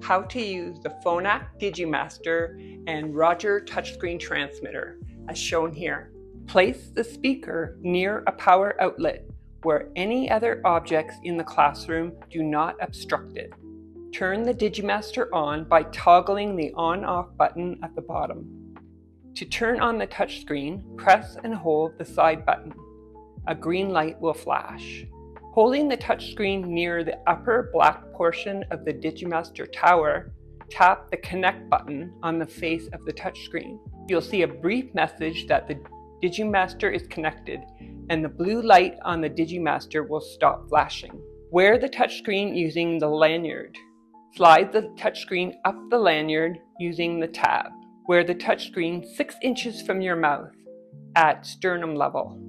How to use the Phonak DigiMaster and Roger touchscreen transmitter, as shown here. Place the speaker near a power outlet where any other objects in the classroom do not obstruct it. Turn the DigiMaster on by toggling the on-off button at the bottom. To turn on the touchscreen, press and hold the side button. A green light will flash. Holding the touchscreen near the upper black portion of the DigiMaster tower, tap the Connect button on the face of the touchscreen. You'll see a brief message that the DigiMaster is connected, and the blue light on the DigiMaster will stop flashing. Wear the touchscreen using the lanyard. Slide the touchscreen up the lanyard using the tab. Wear the touchscreen 6 inches from your mouth at sternum level.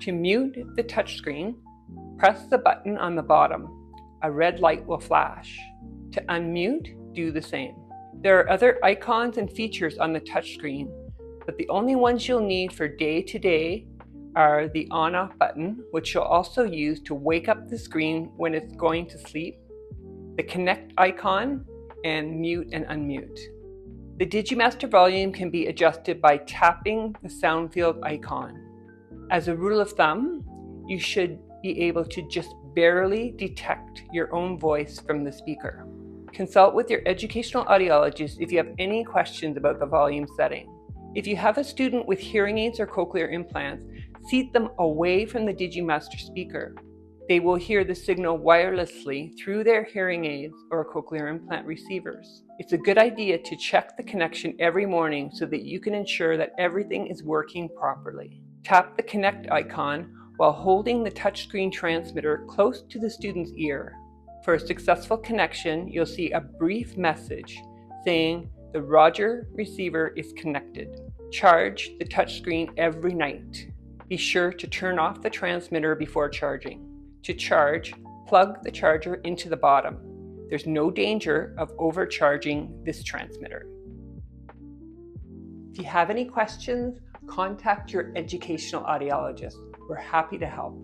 To mute the touchscreen, press the button on the bottom. A red light will flash. To unmute, do the same. There are other icons and features on the touchscreen, but the only ones you'll need for day-to-day are the on-off button, which you'll also use to wake up the screen when it's going to sleep, the Connect icon, and mute and unmute. The DigiMaster volume can be adjusted by tapping the sound field icon. As a rule of thumb, you should be able to just barely detect your own voice from the speaker. Consult with your educational audiologist if you have any questions about the volume setting. If you have a student with hearing aids or cochlear implants, seat them away from the DigiMaster speaker. They will hear the signal wirelessly through their hearing aids or cochlear implant receivers. It's a good idea to check the connection every morning so that you can ensure that everything is working properly. Tap the Connect icon while holding the touchscreen transmitter close to the student's ear. For a successful connection, you'll see a brief message saying the Roger receiver is connected. Charge the touchscreen every night. Be sure to turn off the transmitter before charging. To charge, plug the charger into the bottom. There's no danger of overcharging this transmitter. If you have any questions, contact your educational audiologist. We're happy to help.